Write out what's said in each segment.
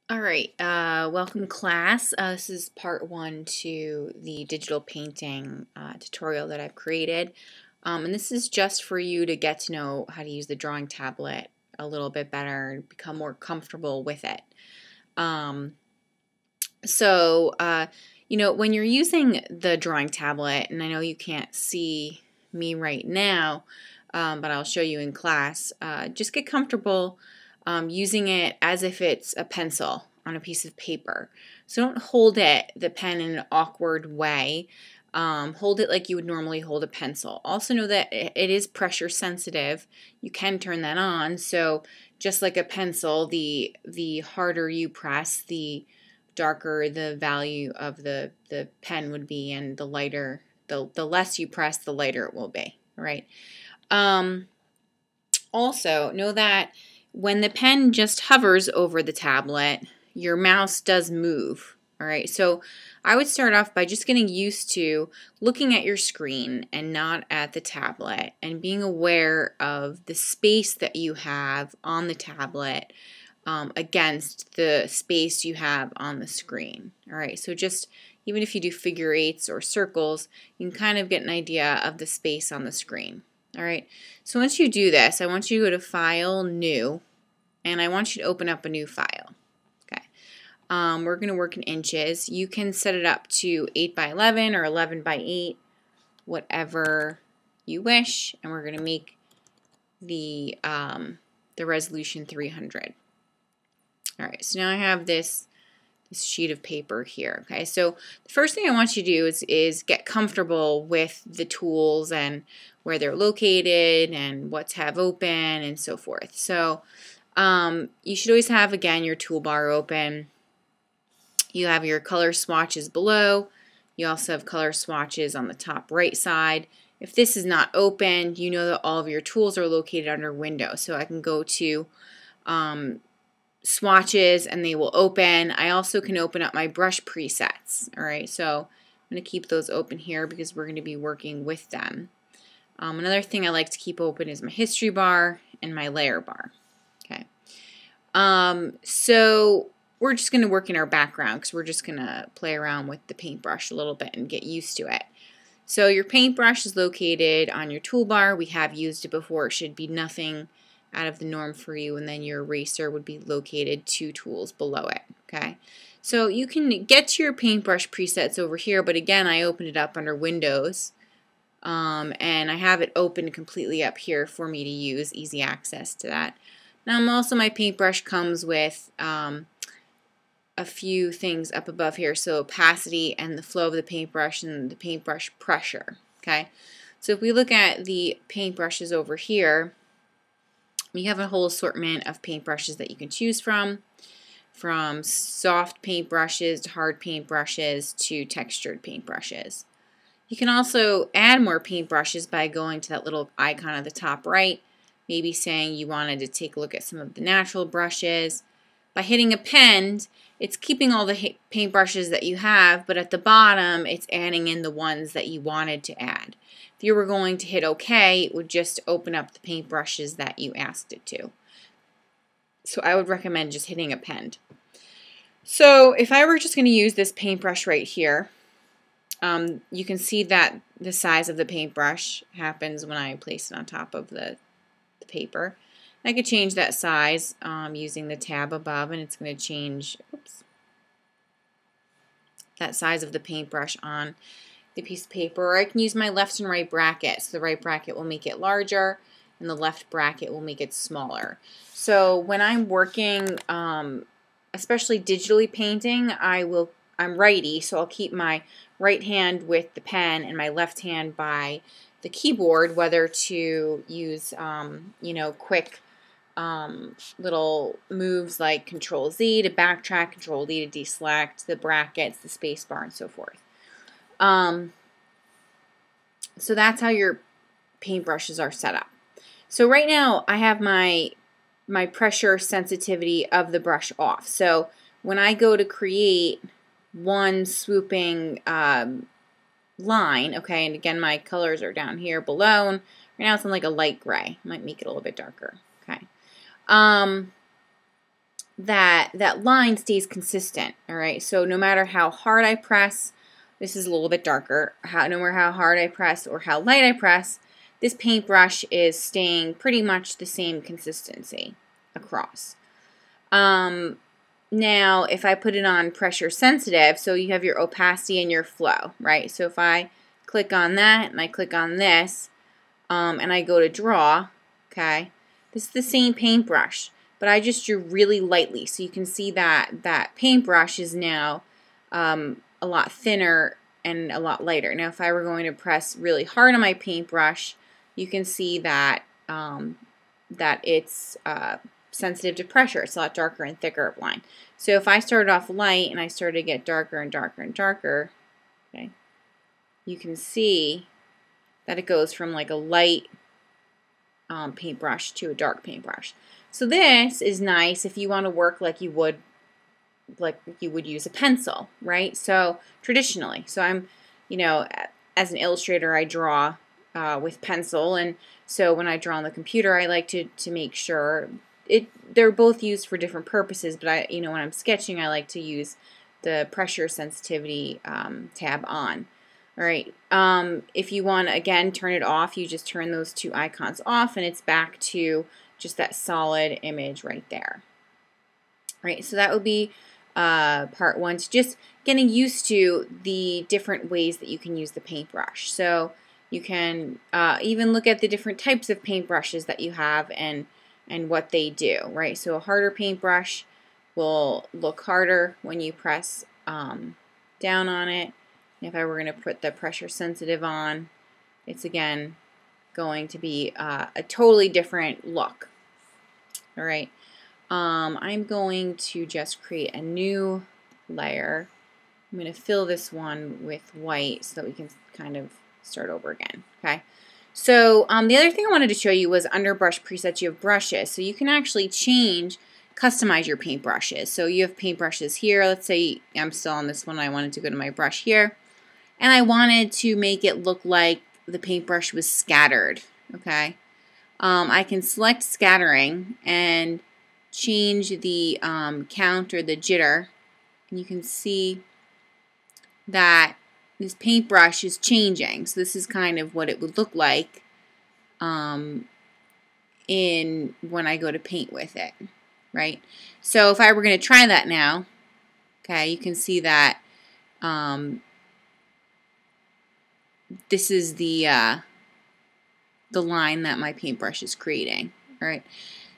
All right, welcome class. This is part one to the digital painting tutorial that I've created. And this is just for you to get to know how to use the drawing tablet a little bit better and become more comfortable with it. When you're using the drawing tablet, and I know you can't see me right now, but I'll show you in class, just get comfortable using it as if it's a pencil on a piece of paper. So don't hold the pen in an awkward way. Hold it like you would normally hold a pencil. Also know that it is pressure sensitive. You can turn that on. So just like a pencil, the harder you press, the darker the value of the pen would be, and the lighter, the less you press, the lighter it will be. All right. Also know that when the pen just hovers over the tablet, your mouse does move. All right, so I would start off by just getting used to looking at your screen and not at the tablet, and being aware of the space that you have on the tablet against the space you have on the screen. All right, so just even if you do figure eights or circles, you can kind of get an idea of the space on the screen. All right, so once you do this, I want you to go to File, New, and I want you to open up a new file. Okay, we're going to work in inches. You can set it up to 8 by 11 or 11 by 8, whatever you wish, and we're going to make the resolution 300. All right, so now I have this sheet of paper here. Okay, so the first thing I want you to do is get comfortable with the tools and where they're located and what tab open and so forth. So you should always have, again, your toolbar open. You have your color swatches below. You also have color swatches on the top right side. If this is not open, you know that all of your tools are located under Window. So I can go to swatches and they will open. I also can open up my brush presets. All right, so I'm going to keep those open here because we're going to be working with them. Another thing I like to keep open is my history bar and my layer bar. Okay, so we're just going to work in our background because we're just going to play around with the paintbrush a little bit and get used to it. So your paintbrush is located on your toolbar. We have used it before. It should be nothing out of the norm for you, and then your eraser would be located 2 tools below it. Okay, so you can get to your paintbrush presets over here, but again, I opened it up under Windows, and I have it open completely up here for me to use, easy access to that. Now, also my paintbrush comes with a few things up above here, so opacity and the flow of the paintbrush and the paintbrush pressure. Okay, so if we look at the paintbrushes over here, you have a whole assortment of paintbrushes that you can choose from soft paintbrushes to hard paintbrushes to textured paintbrushes. You can also add more paintbrushes by going to that little icon at the top right, maybe saying you wanted to take a look at some of the natural brushes. By hitting append, it's keeping all the paintbrushes that you have, but at the bottom, it's adding in the ones that you wanted to add. If you were going to hit OK, it would just open up the paintbrushes that you asked it to. So I would recommend just hitting append. So if I were just going to use this paintbrush right here, you can see that the size of the paintbrush happens when I place it on top of the paper. I could change that size using the tab above, and it's going to change that size of the paintbrush on the piece of paper. Or I can use my left and right bracket. So the right bracket will make it larger, and the left bracket will make it smaller. So when I'm working, especially digitally painting, I'm righty, so I'll keep my right hand with the pen and my left hand by the keyboard, whether to use quick little moves like Control-Z to backtrack, Control-D to deselect, the brackets, the space bar, and so forth. So that's how your paintbrushes are set up. So right now I have my pressure sensitivity of the brush off. So when I go to create one swooping line, okay, and again my colors are down here below, and right now it's in like a light gray. I might make it a little bit darker. Okay. that line stays consistent, all right? So no matter how hard I press, this is a little bit darker, no matter how hard I press or how light I press, this paintbrush is staying pretty much the same consistency across. Now, if I put it on pressure sensitive, so you have your opacity and your flow, right? So if I click on that and I click on this, and I go to draw, okay, this is the same paintbrush, but I just drew really lightly. So you can see that that paintbrush is now a lot thinner and a lot lighter. Now, if I were going to press really hard on my paintbrush, you can see that that it's sensitive to pressure. It's a lot darker and thicker of line. So if I started off light and I started to get darker and darker and darker, okay, you can see that it goes from like a light paintbrush to a dark paintbrush. So this is nice if you want to work like you would use a pencil, right? So traditionally, so I'm, you know, as an illustrator, I draw with pencil, and so when I draw on the computer, I like to make sure they're both used for different purposes, but when I'm sketching, I like to use the pressure sensitivity tab on. All right. If you want to, again, turn it off, you just turn those two icons off, and it's back to just that solid image right there. All right. So that would be part one. So just getting used to the different ways that you can use the paintbrush. So you can even look at the different types of paintbrushes that you have and what they do, right? So a harder paintbrush will look harder when you press down on it. If I were going to put the pressure sensitive on, it's again going to be a totally different look. All right, I'm going to just create a new layer. I'm going to fill this one with white so that we can kind of start over again. Okay. So the other thing I wanted to show you was under brush presets you have brushes. So you can actually customize your paintbrushes. So you have paintbrushes here. Let's say I'm still on this one. I wanted to go to my brush here. And I wanted to make it look like the paintbrush was scattered. Okay. I can select scattering and change the count or the jitter. And you can see that this paintbrush is changing. So this is kind of what it would look like when I go to paint with it, right? So if I were going to try that now, okay, you can see that this is the line that my paintbrush is creating, all right?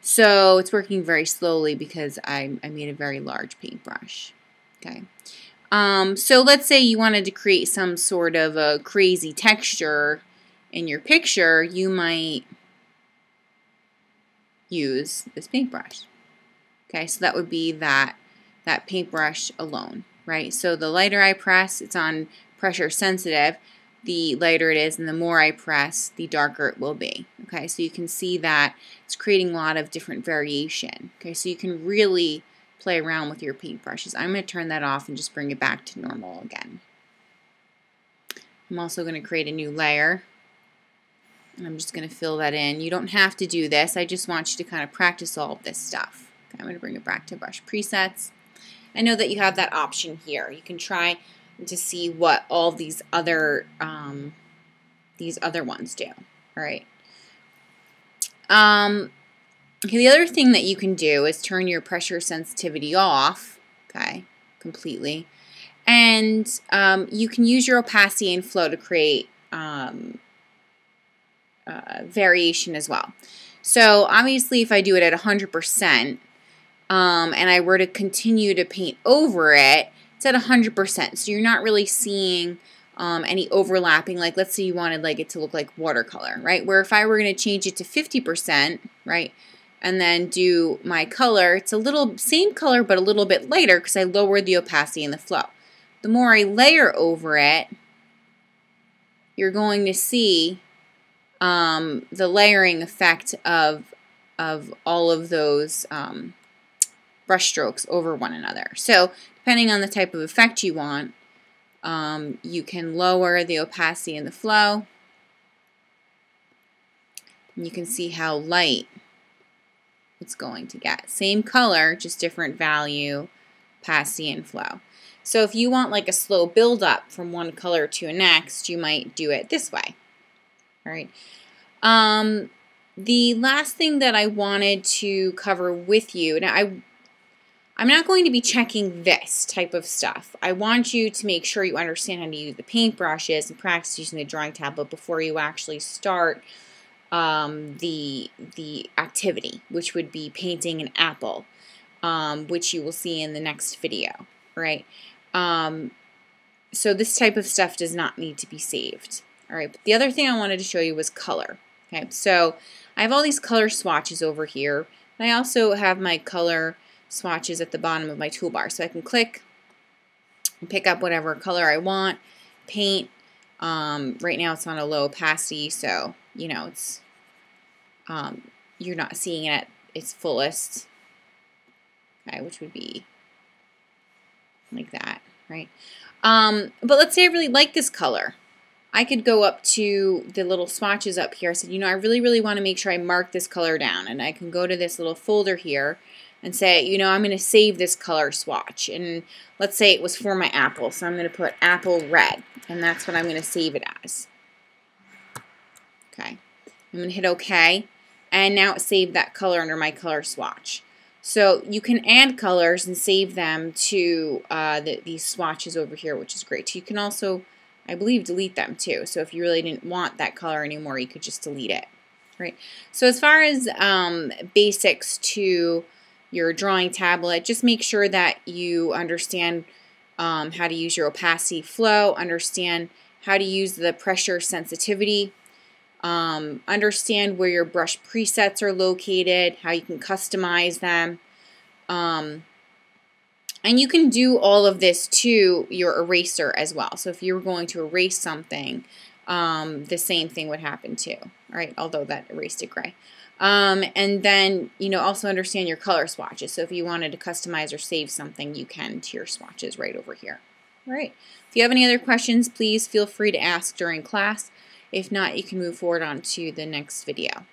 So it's working very slowly because I made a very large paintbrush, okay? So let's say you wanted to create some sort of a crazy texture in your picture, you might use this paintbrush. Okay, so that would be that paintbrush alone, right? So the lighter I press, it's on pressure sensitive, the lighter it is, and the more I press, the darker it will be. Okay, so you can see that it's creating a lot of different variation. Okay, so you can really play around with your paintbrushes. I'm going to turn that off and just bring it back to normal again. I'm also going to create a new layer, and I'm just going to fill that in. You don't have to do this. I just want you to kind of practice all of this stuff. Okay, I'm going to bring it back to brush presets. I know that you have that option here. You can try to see what all these other ones do. All right. Okay, the other thing that you can do is turn your pressure sensitivity off, okay, completely, and you can use your opacity and flow to create variation as well. So obviously, if I do it at 100%, and I were to continue to paint over it, it's at 100%. So you're not really seeing any overlapping. Like, let's say you wanted it to look like watercolor, right? Where if I were going to change it to 50%, right, and then do my color, it's a same color but a little bit lighter because I lowered the opacity and the flow. The more I layer over it, you're going to see the layering effect of all of those brush strokes over one another. So depending on the type of effect you want, you can lower the opacity and the flow. And you can see how light it's going to get. Same color, just different value, opacity, and flow. So if you want like a slow build up from one color to the next, you might do it this way. All right. The last thing that I wanted to cover with you, now I'm not going to be checking this type of stuff. I want you to make sure you understand how to use the paintbrushes and practice using the drawing tablet before you actually start the activity, which would be painting an apple, which you will see in the next video, right? So this type of stuff does not need to be saved. All right, but the other thing I wanted to show you was color. Okay, so I have all these color swatches over here, and I also have my color swatches at the bottom of my toolbar, so I can click and pick up whatever color I want, paint. Right now it's on a low opacity, so you know it's you're not seeing it at its fullest. Okay, which would be like that, right? But let's say I really like this color. I could go up to the little swatches up here. I said, you know, I really want to make sure I mark this color down, and I can go to this little folder here and say, you know, I'm going to save this color swatch. And let's say it was for my apple, so I'm going to put apple red, and that's what I'm going to save it as. Okay. I'm going to hit OK, and now it saved that color under my color swatch. So you can add colors and save them to these swatches over here, which is great. You can also, I believe, delete them too. So if you really didn't want that color anymore, you could just delete it. Right. So as far as basics to your drawing tablet, just make sure that you understand how to use your opacity, flow, understand how to use the pressure sensitivity, understand where your brush presets are located, how you can customize them, and you can do all of this to your eraser as well. So if you were going to erase something, the same thing would happen too, right? Although that erased it gray. And then, you know, also understand your color swatches. So if you wanted to customize or save something, you can to your swatches right over here. All right. If you have any other questions, please feel free to ask during class. If not, you can move forward on to the next video.